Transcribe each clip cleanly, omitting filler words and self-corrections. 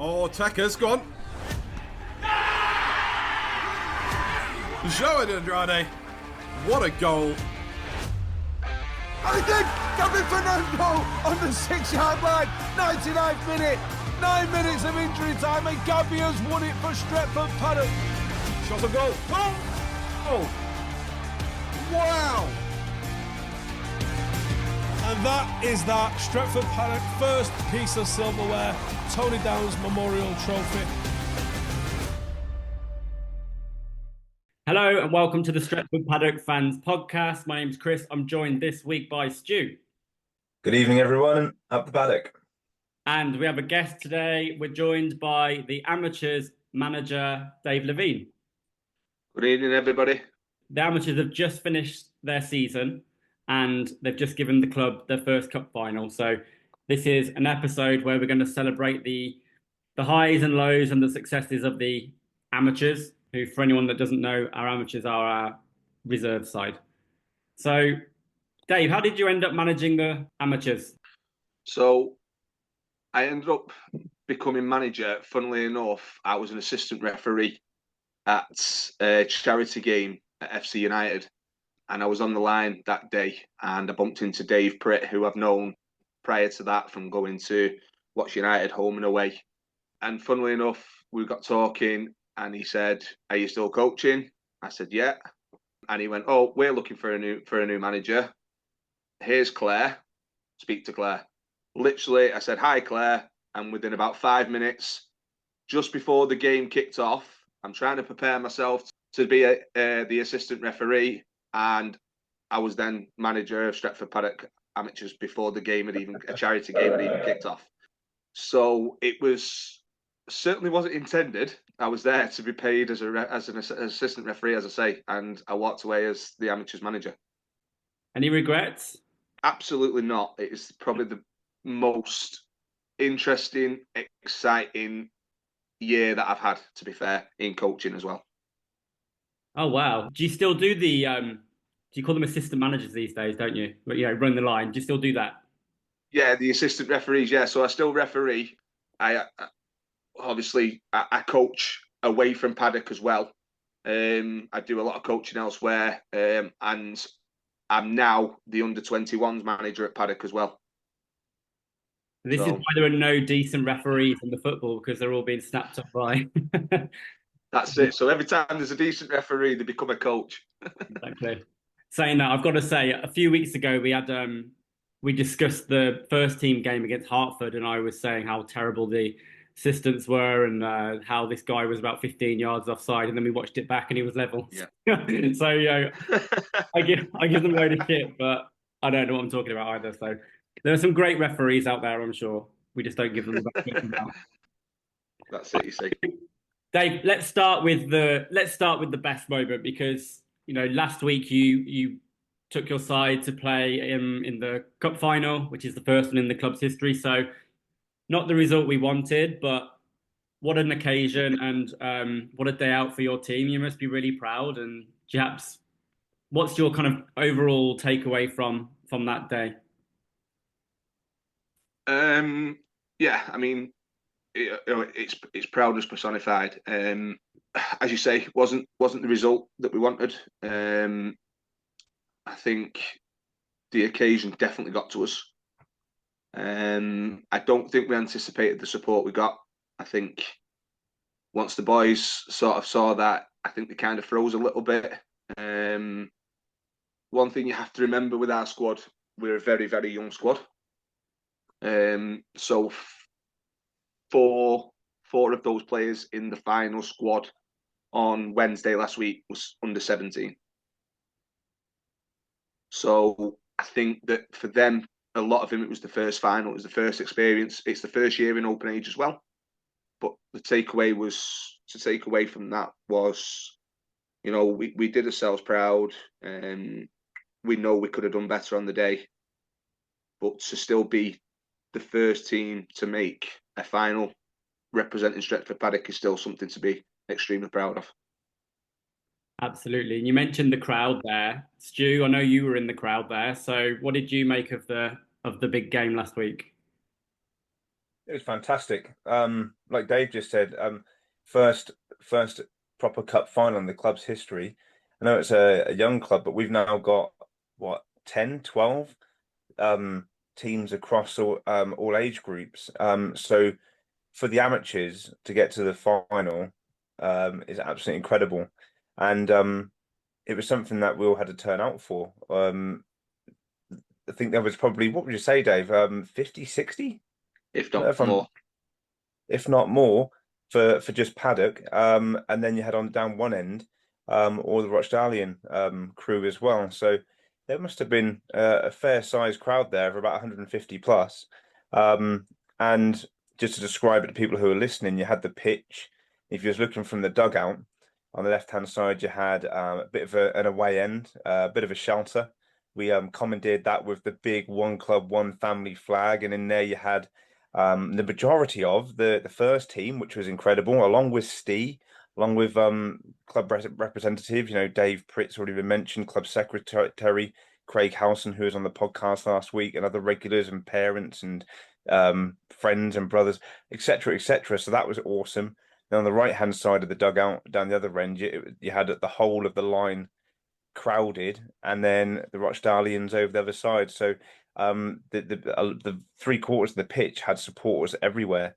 Oh, Tekker's gone. Show it, Andrade. What a goal. I think coming Fernando on the 6-yard line. 99th minute. 9 minutes of injury time, and Gabby has won it for Stretford Paddock. Shot a goal. Oh! Wow! And that is that. Stretford Paddock, first piece of silverware. Tony Downs Memorial Trophy. Hello and welcome to the Stretford Paddock Fans Podcast. My name's Chris. I'm joined this week by Stu. Good evening, everyone. Up the paddock. And we have a guest today. We're joined by the Amateurs manager, Dave Levine. Good evening, everybody. The Amateurs have just finished their season and they've just given the club their first cup final. So this is an episode where we're going to celebrate the highs and lows and the successes of the Amateurs, who, for anyone that doesn't know, our Amateurs are our reserve side. So, Dave, how did you end up managing the Amateurs? So, I ended up becoming manager. Funnily enough, I was an assistant referee at a charity game at FC United, and I was on the line that day, and I bumped into Dave Pritt, who I've known prior to that from going to watch United home and away. And funnily enough, we got talking, and he said, "Are you still coaching?" I said, "Yeah." And he went, "Oh, we're looking for a new manager. Here's Claire. Speak to Claire." Literally, I said, "Hi, Claire." And within about 5 minutes, just before the game kicked off, I'm trying to prepare myself to be the assistant referee. And I was then manager of Stretford Paddock Amateurs before the game a charity game had even kicked off. So it certainly wasn't intended. I was there to be paid as an assistant referee, as I say, and I walked away as the Amateurs manager. Any regrets? Absolutely not. It is probably the most interesting, exciting year that I've had, to be fair, in coaching as well. Oh, wow. Do you still do the, do you call them assistant managers these days, don't you? But, run the line. Do you still do that? Yeah, the assistant referees, yeah. So I still referee. I coach away from Paddock as well. I do a lot of coaching elsewhere, and I'm now the under-21s manager at Paddock as well. This is why there are no decent referees in the football, because they're all being snapped up by. That's it. So every time there's a decent referee, they become a coach. Exactly. Saying that, I've got to say, a few weeks ago we discussed the first team game against Hartford, and I was saying how terrible the assistants were and how this guy was about 15 yards offside, and then we watched it back and he was level. Yeah. So I give them a load of shit, but I don't know what I'm talking about either. So there are some great referees out there, I'm sure. We just don't give them the back. That's it, you see. Dave, let's start with the best moment, because last week you took your side to play in the cup final, which is the first one in the club's history. So not the result we wanted, but what an occasion, and what a day out for your team. You must be really proud. And perhaps, what's your kind of overall takeaway from that day? Yeah, I mean, it's proudness personified. As you say, wasn't the result that we wanted. I think the occasion definitely got to us. I don't think we anticipated the support we got. I think once the boys sort of saw that, I think they kind of froze a little bit. One thing you have to remember with our squad, we're a very, very young squad. So four of those players in the final squad on Wednesday last week was under 17. So I think that for them, a lot of them, it was the first final, it was the first experience. It's the first year in open age as well. But the takeaway from that was, we did ourselves proud. We know we could have done better on the day. But to still be the first team to make a final representing Stretford Paddock is still something to be extremely proud of. Absolutely. And you mentioned the crowd there. Stu, I know you were in the crowd there. So what did you make of the big game last week? It was fantastic. Like Dave just said, first first proper cup final in the club's history. I know it's a young club, but we've now got what 10, 12 teams across all age groups. So for the amateurs to get to the final is absolutely incredible. And it was something that we all had to turn out for. I think there was probably, what would you say, Dave? 50, 60? if I don't know not if I'm more. if not more, for just Paddock. And then you had on down one end, all the Rochdalian crew as well. So there must have been a fair sized crowd there of about 150 plus. And just to describe it to people who are listening, you had the pitch. If you was looking from the dugout on the left hand side, you had a bit of an away end, a bit of a shelter. We commandeered that with the big one club, one family flag, and in there you had the majority of the first team, which was incredible, along with Steve, along with club representative, Dave Pritt's already been mentioned, club secretary Craig Howson, who was on the podcast last week, and other regulars and parents and friends and brothers, etc., etc. So that was awesome. Then on the right hand side of the dugout, down the other end, you had the whole of the line crowded, and then the Rochdalians over the other side. So the three quarters of the pitch had supporters everywhere,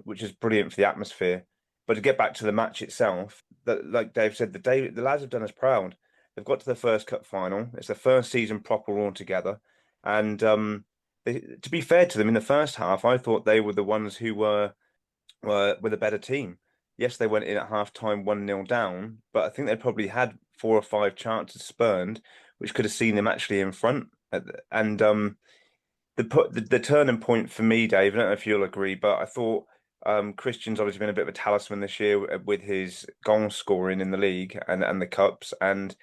which is brilliant for the atmosphere. But to get back to the match itself, that like Dave said, the lads have done us proud. They've got to the first cup final. It's their first season proper altogether, and to be fair to them, in the first half, I thought they were the ones who were the better team. Yes, they went in at half time 1-0 down, but I think they probably had four or five chances spurned, which could have seen them actually in front. And the turning point for me, Dave, I don't know if you'll agree, but I thought Christian's obviously been a bit of a talisman this year with his goal scoring in the league and the cups, and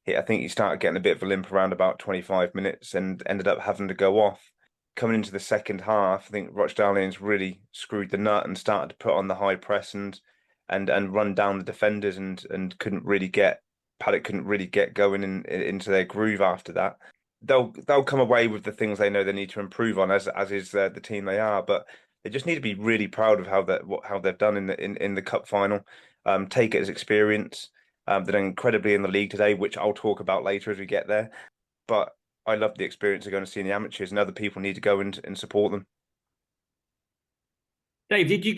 I think he started getting a bit of a limp around about 25 minutes and ended up having to go off. Coming into the second half, I think Rochdalians really screwed the nut and started to put on the high press and run down the defenders and couldn't really get Paddock couldn't really get going into their groove after that. They'll come away with the things they know they need to improve on as is the team they are, but they just need to be really proud of how they've done in the cup final. Take it as experience. They've done incredibly in the league today, which I'll talk about later as we get there. But I love the experience of going to see the amateurs, and other people need to go and support them. Dave, did you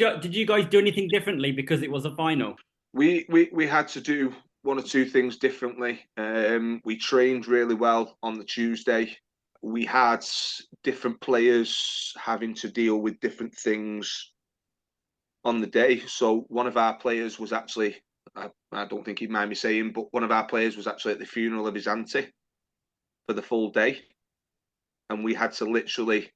guys do anything differently because it was a final? We had to do one or two things differently. We trained really well on the Tuesday. We had different players having to deal with different things on the day. So one of our players was actually, I don't think he'd mind me saying, but one of our players was actually at the funeral of his auntie for the full day. And we had to literally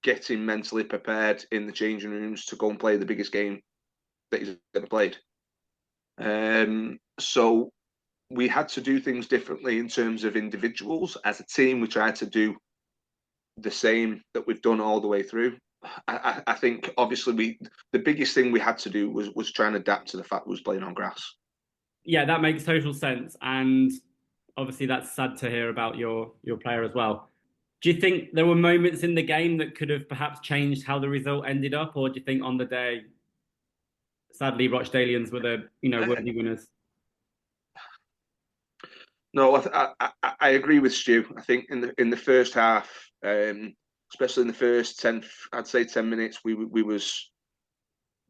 get him mentally prepared in the changing rooms to go and play the biggest game that he's ever played. So we had to do things differently in terms of individuals. As a team, we tried to do the same that we've done all the way through. I think obviously the biggest thing we had to do was try and adapt to the fact we was playing on grass. Yeah, that makes total sense, and obviously that's sad to hear about your player as well. Do you think there were moments in the game that could have perhaps changed how the result ended up, or do you think on the day, sadly, Rochdalians were the worthy winners? No, I agree with Stu. I think in the first half, especially in the first 10, I'd say 10 minutes, we looked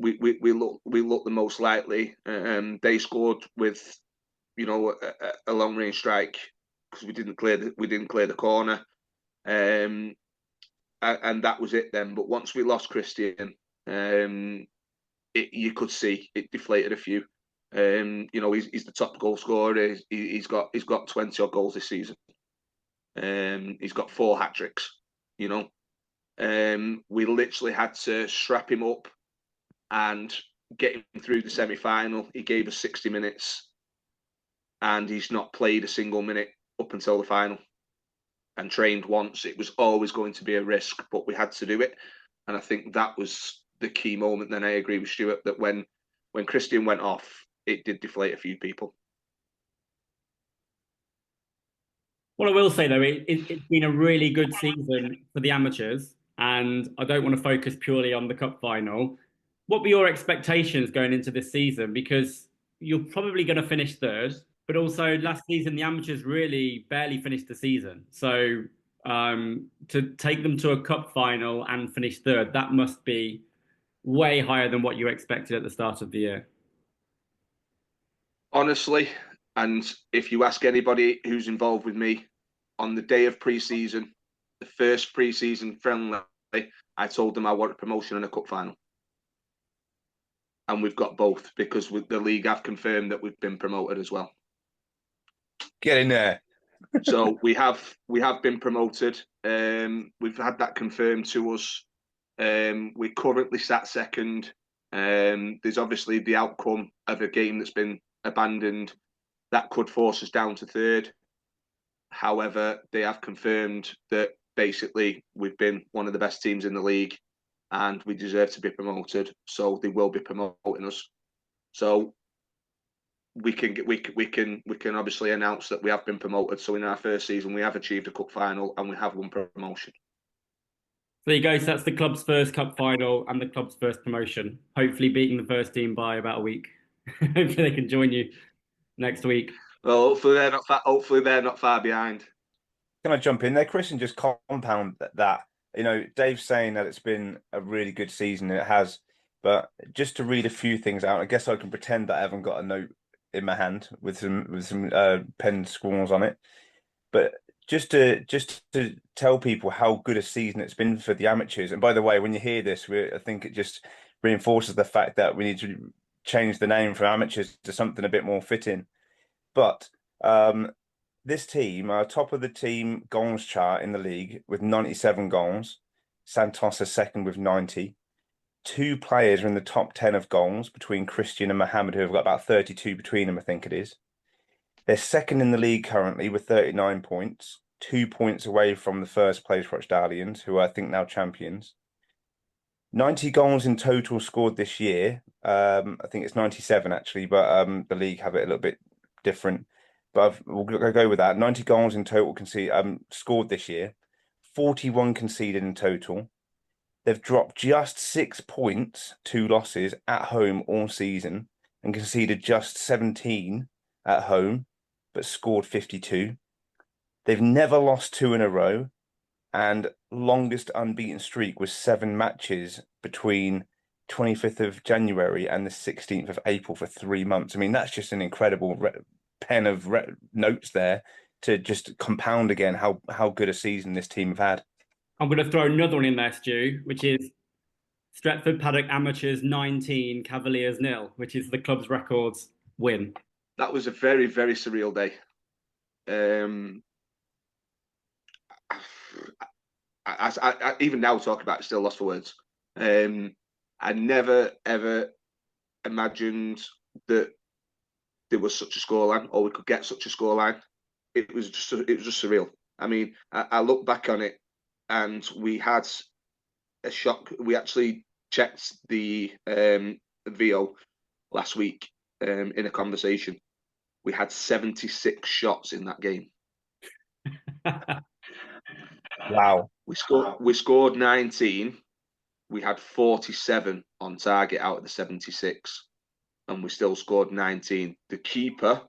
the most likely. They scored with a long range strike because we didn't clear the corner, and that was it then. But once we lost Christian, you could see it deflated a few. He's the top goal scorer. He's got 20 odd goals this season. He's got 4 hat tricks. We literally had to strap him up and get him through the semi-final. He gave us 60 minutes, and he's not played a single minute up until the final. And trained once. It was always going to be a risk, but we had to do it. And I think that was the key moment. Then I agree with Stuart that when Christian went off, it did deflate a few people. What I will say though, it's been a really good season for the amateurs. and I don't want to focus purely on the cup final. What were your expectations going into this season? Because you're probably going to finish third, but also last season the amateurs really barely finished the season. So to take them to a cup final and finish third, that must be way higher than what you expected at the start of the year. Honestly, and if you ask anybody who's involved with me, on the day of pre-season, the first pre-season friendly, I told them I want a promotion and a cup final. And we've got both because with the league have confirmed that we've been promoted as well. Get in there. So we have been promoted. We've had that confirmed to us. We're currently sat second. There's obviously the outcome of a game that's been abandoned that could force us down to third. However, they have confirmed that basically we've been one of the best teams in the league and we deserve to be promoted. So they will be promoting us. So we can obviously announce that we have been promoted. So in our first season, we have achieved a cup final and we have won promotion. There you go. So that's the club's first cup final and the club's first promotion. Hopefully beating the first team by about a week. Hopefully they can join you next week. Well, hopefully they're not far behind. Can I jump in there, Chris, and just compound that? You know, Dave's saying that it's been a really good season, and it has. But just to read a few things out, I guess I can pretend that I haven't got a note in my hand with some pen scrawls on it. But just to tell people how good a season it's been for the amateurs. And by the way, when you hear this, I think it just reinforces the fact that we need to change the name from amateurs to something a bit more fitting. But this team are top of the team goals chart in the league with 97 goals. Santos is second with 90. Two players are in the top 10 of goals between Christian and Mohammed, who have got about 32 between them, I think it is. They're second in the league currently with 39 points, 2 points away from the first place Rochdalians, who are, I think, now champions. 90 goals in total scored this year. I think it's 97 actually, but the league have it a little bit different. But we'll go with that. 90 goals in total scored this year. 41 conceded in total. They've dropped just 6 points, 2 losses at home all season, and conceded just 17 at home, but scored 52. They've never lost 2 in a row, and longest unbeaten streak was 7 matches between 25th of January and the 16th of April for 3 months. I mean, that's just an incredible pen of notes there to just compound again how good a season this team have had. I'm going to throw another one in there, Stu, which is Stretford Paddock Amateurs 19, Cavaliers 0, which is the club's records win. That was a very, very surreal day. I even now talk about it, still lost for words. I never ever imagined that there was such a scoreline, or we could get such a scoreline. It was just surreal. I mean, I look back on it, and we had a shock. We actually checked the VO last week in a conversation. We had 76 shots in that game. Wow. We scored 19. We had 47 on target out of the 76, and we still scored 19. The keeper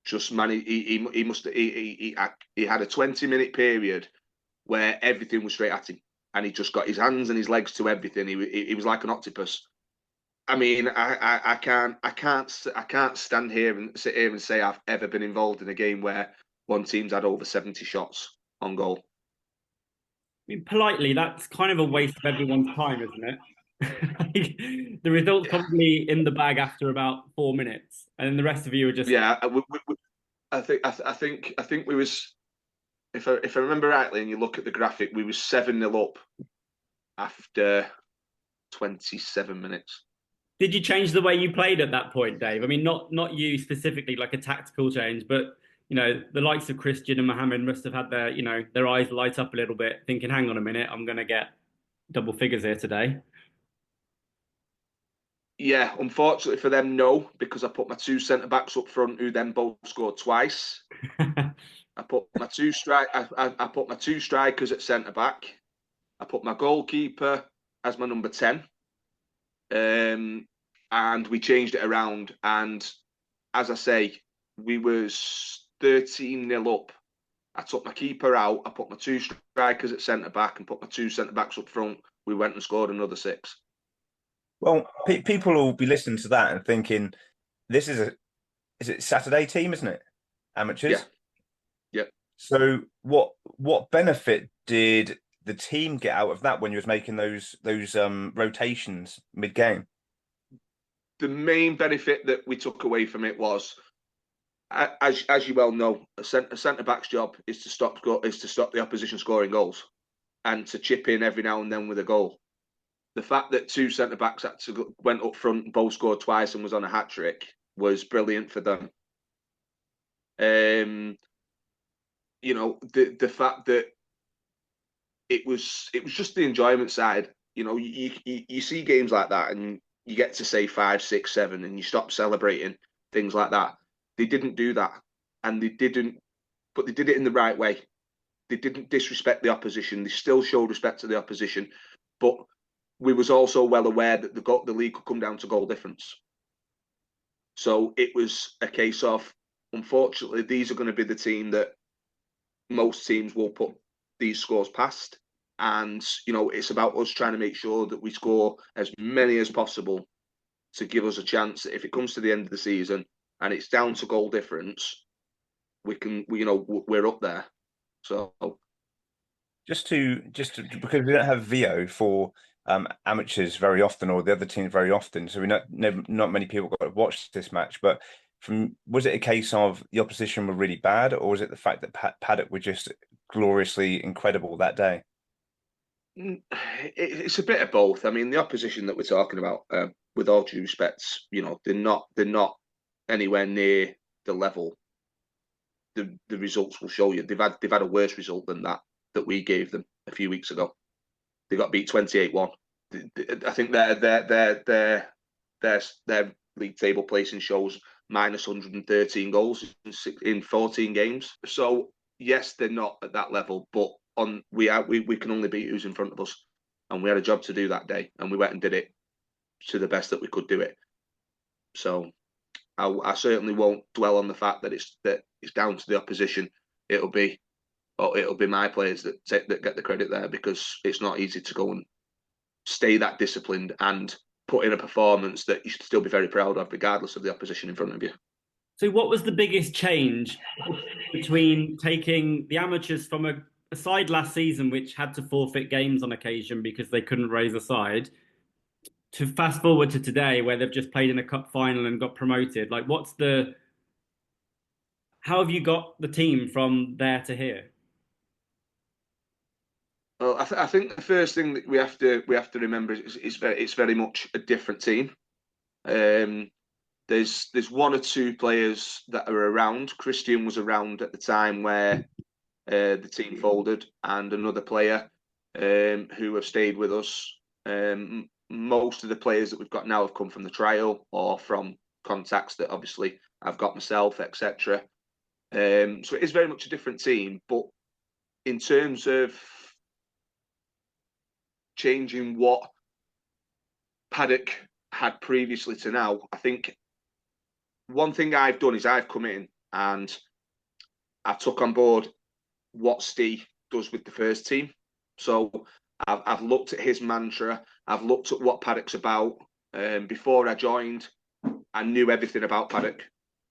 just managed. He had a 20-minute period where everything was straight at him, and he just got his hands and his legs to everything. He was like an octopus. I mean, I can't stand here and sit here and say I've ever been involved in a game where one team's had over 70 shots on goal. I mean, politely, that's kind of a waste of everyone's time, isn't it? The result's probably in the bag after about 4 minutes, and then the rest of you are just I think we was, if I remember rightly, and you look at the graphic, we was 7-0 up after 27 minutes. Did you change the way you played at that point, Dave? I mean, not you specifically, like a tactical change, but the likes of Christian and Mohammed must have had their eyes light up a little bit, thinking, "Hang on a minute, I'm going to get double figures here today." Yeah, unfortunately for them, no, because I put my 2 centre backs up front, who then both scored twice. I put my 2 strikers at centre back, I put my goalkeeper as my number 10. And we changed it around. And as I say, we was 13-0 up. I took my keeper out. I put my 2 strikers at centre back and put my 2 centre backs up front. We went and scored another 6. Well, people will be listening to that and thinking, "This is it Saturday team, isn't it? Amateurs." Yeah. Yeah. So what benefit did the team get out of that when you was making those rotations mid game? The main benefit that we took away from it was, as you well know, a centre back's job is to stop the opposition scoring goals and to chip in every now and then with a goal. The fact that 2 centre backs went up front, both scored twice, and was on a hat trick was brilliant for them. You know, the fact that it was just the enjoyment side. You know, you see games like that, and you get to say 5, 6, 7, and you stop celebrating things like that. They didn't do that, and they did it in the right way. They didn't disrespect the opposition. They still showed respect to the opposition, but we was also well aware that the league could come down to goal difference. So it was a case of, unfortunately, these are going to be the team that most teams will put these scores past. And, you know, it's about us trying to make sure that we score as many as possible to give us a chance that if it comes to the end of the season and it's down to goal difference, we're up there. So Just to because we don't have VO for amateurs very often, or the other teams very often, so not many people got to watch this match. But was it a case of the opposition were really bad, or was it the fact that Paddock were just gloriously incredible that day? It's a bit of both. I mean, the opposition that we're talking about, with all due respect, you know, they're not anywhere near the level. The results will show you. They've had a worse result than that we gave them a few weeks ago. They got beat 28-1. I think their league table placing shows minus 113 goals in 14 games. So yes, they're not at that level, but we can only beat who's in front of us, and we had a job to do that day, and we went and did it to the best that we could do it. So I certainly won't dwell on the fact that it's down to the opposition. It'll be my players that get the credit there, because it's not easy to go and stay that disciplined and put in a performance that you should still be very proud of, regardless of the opposition in front of you. So what was the biggest change between taking the Amateurs from a side last season, which had to forfeit games on occasion because they couldn't raise a side, to fast forward to today where they've just played in a cup final and got promoted? Like, how have you got the team from there to here? Well, I think the first thing that we have to remember is it's very much a different team. There's 1 or 2 players that are around. Christian was around at the time where the team folded, and another player who have stayed with us. Most of the players that we've got now have come from the trial or from contacts that obviously I've got myself, etc. So it is very much a different team. But in terms of changing what Paddock had previously to now, I think one thing I've done is I've come in and I took on board what Steve does with the first team. So I've looked at his mantra. I've looked at what Paddock's about. Before I joined, I knew everything about Paddock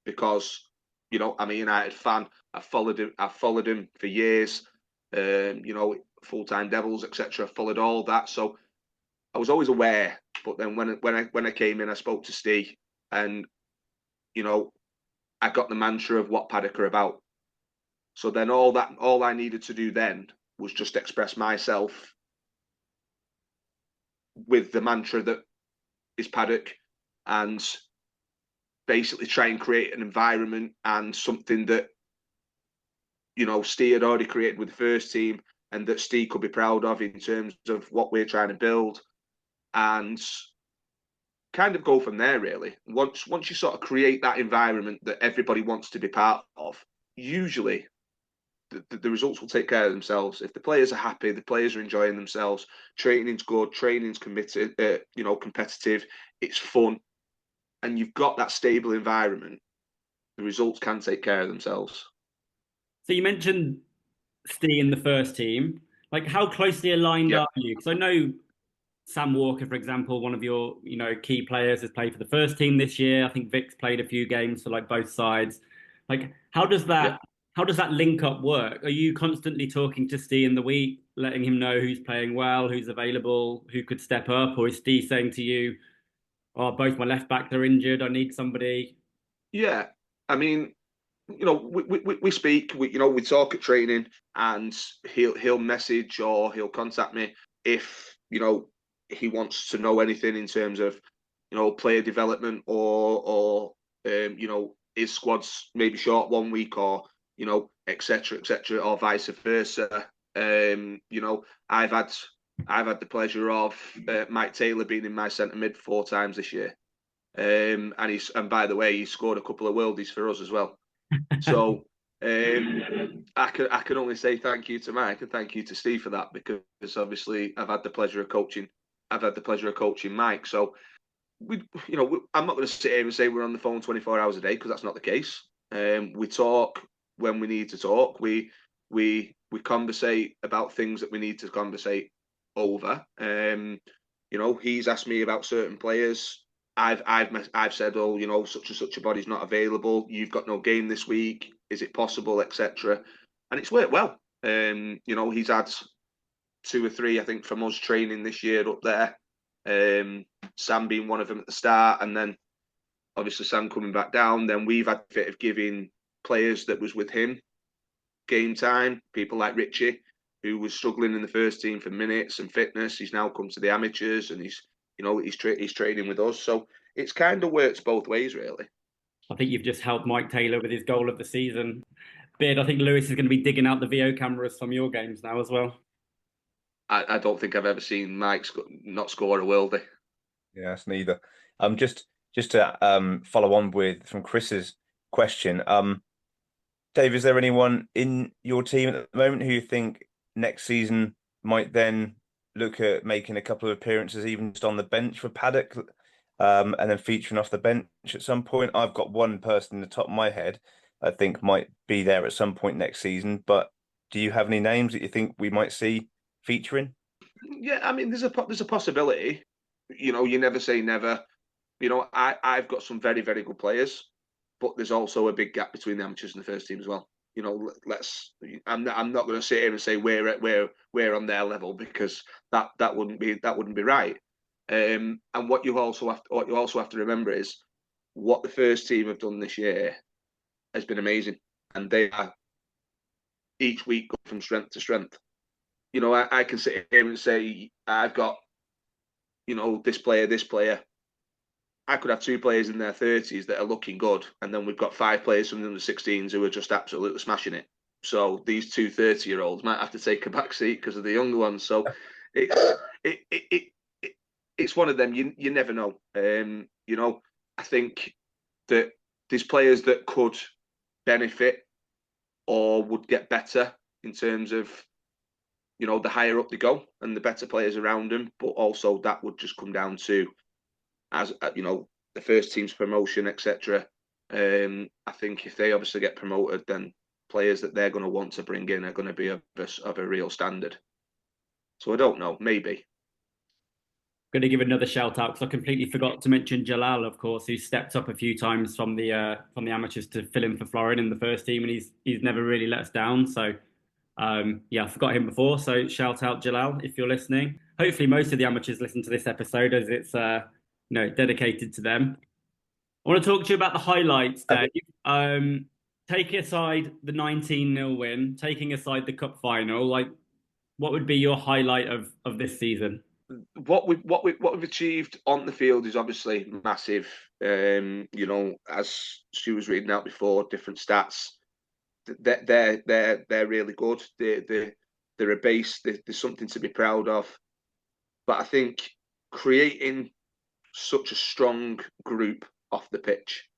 because, you know, I'm a United fan. I've followed him for years. You know, full-time Devils, etc. Followed all that, so I was always aware. But then when I came in, I spoke to Steve, and you know, I got the mantra of what Paddock are about. So then all I needed to do then was just express myself with the mantra that is Paddock, and basically try and create an environment and something that, you know, Steve had already created with the first team, and that Steve could be proud of in terms of what we're trying to build, and kind of go from there, really. Once you sort of create that environment that everybody wants to be part of, usually the results will take care of themselves. If the players are happy, the players are enjoying themselves, training's good, training's committed, competitive, it's fun, and you've got that stable environment, the results can take care of themselves. So you mentioned Steve in the first team. Like, how closely aligned Yeah. are you? Because I know Sam Walker, for example, one of your key players, has played for the first team this year. I think Vic's played a few games for like both sides. Like, Yeah. how does that link up work? Are you constantly talking to Steve in the week, letting him know who's playing well, who's available, who could step up, or is Steve saying to you, "Oh, both my left backs are injured. I need somebody"? Yeah. I mean, we speak, we talk at training, and he'll message or he'll contact me if he wants to know anything in terms of player development or his squad's maybe short 1 week or etc., or vice versa. I've had the pleasure of Mike Taylor being in my centre mid 4 times this year. And by the way, he scored a couple of worldies for us as well. So I can only say thank you to Mike and thank you to Steve for that, because obviously I've had the pleasure of coaching. I've had the pleasure of coaching Mike. So I'm not going to sit here and say we're on the phone 24 hours a day, because that's not the case. We talk when we need to talk. We conversate about things that we need to conversate over. He's asked me about certain players. I've said, oh, such and such a body's not available. You've got no game this week. Is it possible, etc. And it's worked well. He's had 2 or 3, I think, from us training this year up there. Sam being one of them at the start, and then obviously Sam coming back down. Then we've had a bit of giving players that was with him game time. People like Richie, who was struggling in the first team for minutes and fitness. He's now come to the amateurs, and he's training with us. So it's kind of works both ways, really. I think you've just helped Mike Taylor with his goal of the season. Beard, I think Lewis is going to be digging out the VO cameras from your games now as well. I don't think I've ever seen Mike not score a worldie. Yes, neither. Just to follow on with from Chris's question, Dave, is there anyone in your team at the moment who you think next season might then look at making a couple of appearances, even just on the bench for Paddock, and then featuring off the bench at some point? I've got one person in the top of my head I think might be there at some point next season, but do you have any names that you think we might see featuring? Yeah, I mean, there's a possibility. You never say never. I've got some very, very good players, but there's also a big gap between the amateurs and the first team as well. I'm not going to sit here and say we're on their level, because that wouldn't be right. And what you also have to remember is what the first team have done this year has been amazing, and they are each week go from strength to strength. I can sit here and say I've got this player. I could have 2 players in their 30s that are looking good, and then we've got 5 players from the under 16s who are just absolutely smashing it. So these 2 30-year-olds might have to take a back seat because of the younger ones. So it's one of them. You never know. I think that there's players that could benefit or would get better in terms of the higher up they go and the better players around them. But also that would just come down to, as the first team's promotion, etc. I think if they obviously get promoted, then players that they're going to want to bring in are going to be of a real standard. So I don't know, maybe. Going to give another shout out because I completely forgot to mention Jalal, of course, who stepped up a few times from the amateurs to fill in for Florin in the first team, and he's never really let us down. So yeah, I forgot him before. So shout out Jalal if you're listening. Hopefully, most of the amateurs listen to this episode as it's dedicated to them. I want to talk to you about the highlights, Dave. Taking aside the 19-0 win, taking aside the cup final, like what would be your highlight of this season? What we've achieved on the field is obviously massive. As Stu was reading out before, different stats. They're really good. They're a base. There's something to be proud of. But I think creating such a strong group off the pitch,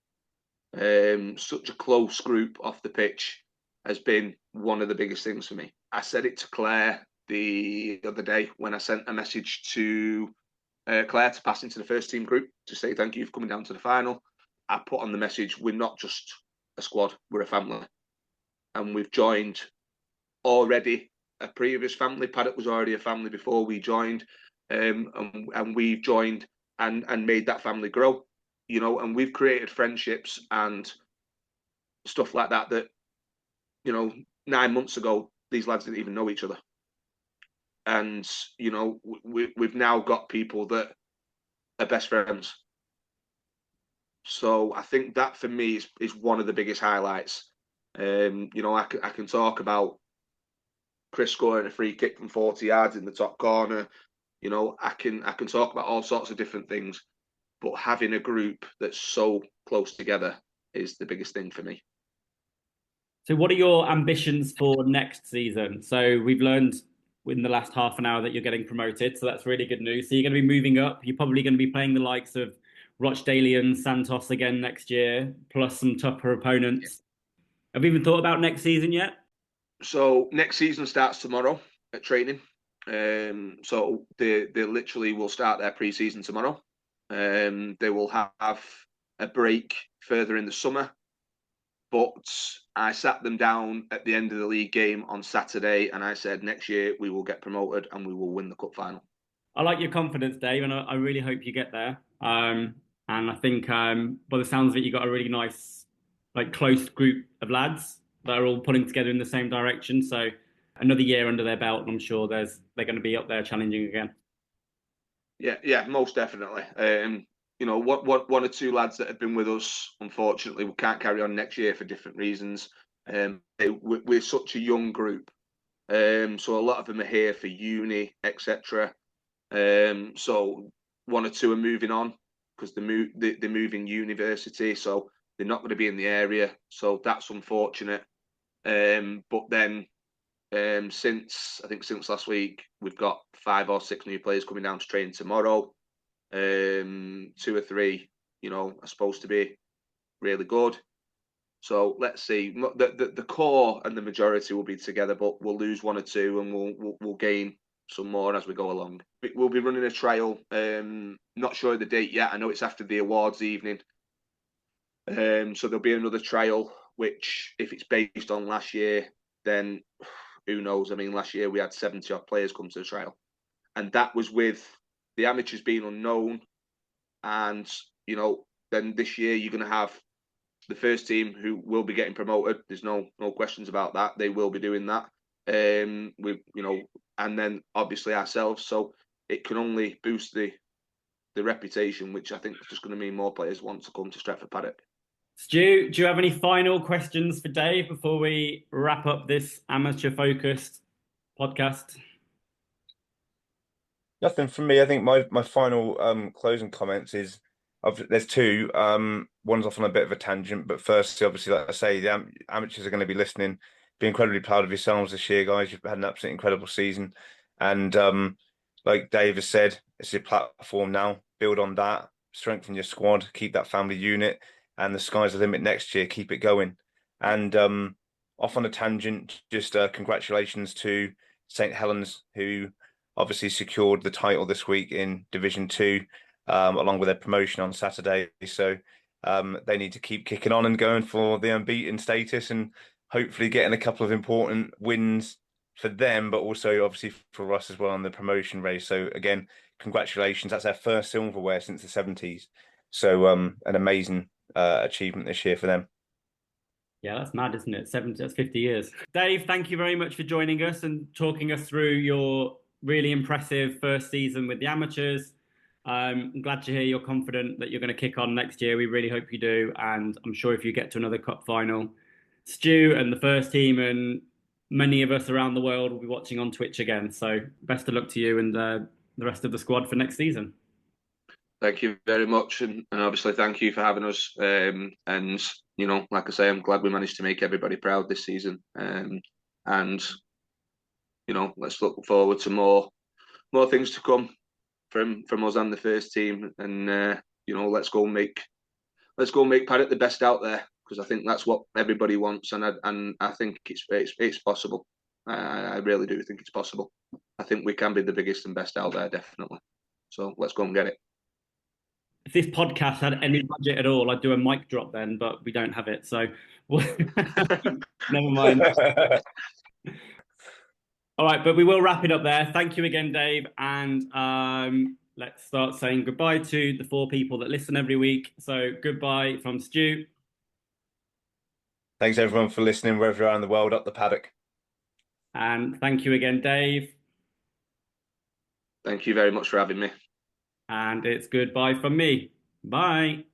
such a close group off the pitch, has been one of the biggest things for me. I said it to Claire the other day when I sent a message to Claire to pass into the first team group to say thank you for coming down to the final. I put on the message, we're not just a squad, we're a family. And we've joined already a previous family. Paddock was already a family before we joined, and we've joined and made that family grow, you know, and we've created friendships and stuff like that, you know, 9 months ago, these lads didn't even know each other. And, you know, we've now got people that are best friends. So I think that for me is one of the biggest highlights. You know, I can talk about Chris scoring a free kick from 40 yards in the top corner. You know, I can talk about all sorts of different things, but having a group that's so close together is the biggest thing for me. So what are your ambitions for next season? So we've learned in the last half an hour that you're getting promoted, so that's really good news. So you're going to be moving up. You're probably going to be playing the likes of Rochdale and Santos again next year, plus some tougher opponents. Have you even thought about next season yet? So next season starts tomorrow at training. So they literally will start their pre-season tomorrow. They will have a break further in the summer. But I sat them down at the end of the league game on Saturday and I said, next year we will get promoted and we will win the cup final. I like your confidence, Dave, and I really hope you get there. And I think by the sounds of it, you've got a really nice, like, close group of lads that are all pulling together in the same direction. So another year under their belt, and I'm sure they're going to be up there challenging again. Yeah, most definitely. You know, one or two lads that have been with us, unfortunately, we can't carry on next year for different reasons. We're such a young group, so a lot of them are here for uni, etc. So one or two are moving on because they're moving university, so they're not going to be in the area. So that's unfortunate. But then since last week, we've got 5 or 6 new players coming down to train tomorrow. 2 or 3, you know, are supposed to be really good. So let's see. The core and the majority will be together, but we'll lose 1 or 2, and we'll gain some more as we go along. We'll be running a trial. Not sure of the date yet. I know it's after the awards evening. So there'll be another trial, which if it's based on last year, then who knows? I mean, last year we had 70 odd players come to the trial, and that was with the amateurs being unknown. And, you know, then this year you're going to have the first team who will be getting promoted. There's no questions about that. They will be doing that. You know, and then obviously ourselves. So it can only boost the reputation, which I think is just going to mean more players want to come to Stretford Paddock. Stu, do you have any final questions for Dave before we wrap up this amateur-focused podcast? Nothing from me. I think my final closing comments is there's 2. One's off on a bit of a tangent, but firstly, obviously, like I say, the amateurs are going to be listening. Be incredibly proud of yourselves this year, guys. You've had an absolutely incredible season, and like Dave has said, it's your platform now. Build on that, strengthen your squad, keep that family unit, and the sky's the limit next year. Keep it going. And off on a tangent, just congratulations to St Helens, who obviously secured the title this week in Division 2, along with their promotion on Saturday. So they need to keep kicking on and going for the unbeaten status, and hopefully getting a couple of important wins for them, but also obviously for us as well in the promotion race. So again, congratulations. That's their first silverware since the 70s. So an amazing achievement this year for them. Yeah, that's mad, isn't it? 70, that's 50 years. Dave, thank you very much for joining us and talking us through your really impressive first season with the amateurs. I'm glad to hear you're confident that you're going to kick on next year. We really hope you do. And I'm sure if you get to another cup final, Stu and the first team and many of us around the world will be watching on Twitch again. So best of luck to you and the rest of the squad for next season. Thank you very much, and obviously thank you for having us. And you know, like I say, I'm glad we managed to make everybody proud this season. And you know, let's look forward to more things to come from us and the first team. And you know, let's go make Paddock the best out there, because I think that's what everybody wants, and I think it's possible. I really do think it's possible. I think we can be the biggest and best out there, definitely. So let's go and get it. If this podcast had any budget at all, I'd do a mic drop then, but we don't have it, so never mind. All right, but we will wrap it up there. Thank you again, Dave, and let's start saying goodbye to the 4 people that listen every week. So goodbye from Stu. Thanks everyone for listening wherever you are in the world, up the paddock. And thank you again, Dave. Thank you very much for having me. And it's goodbye from me. Bye.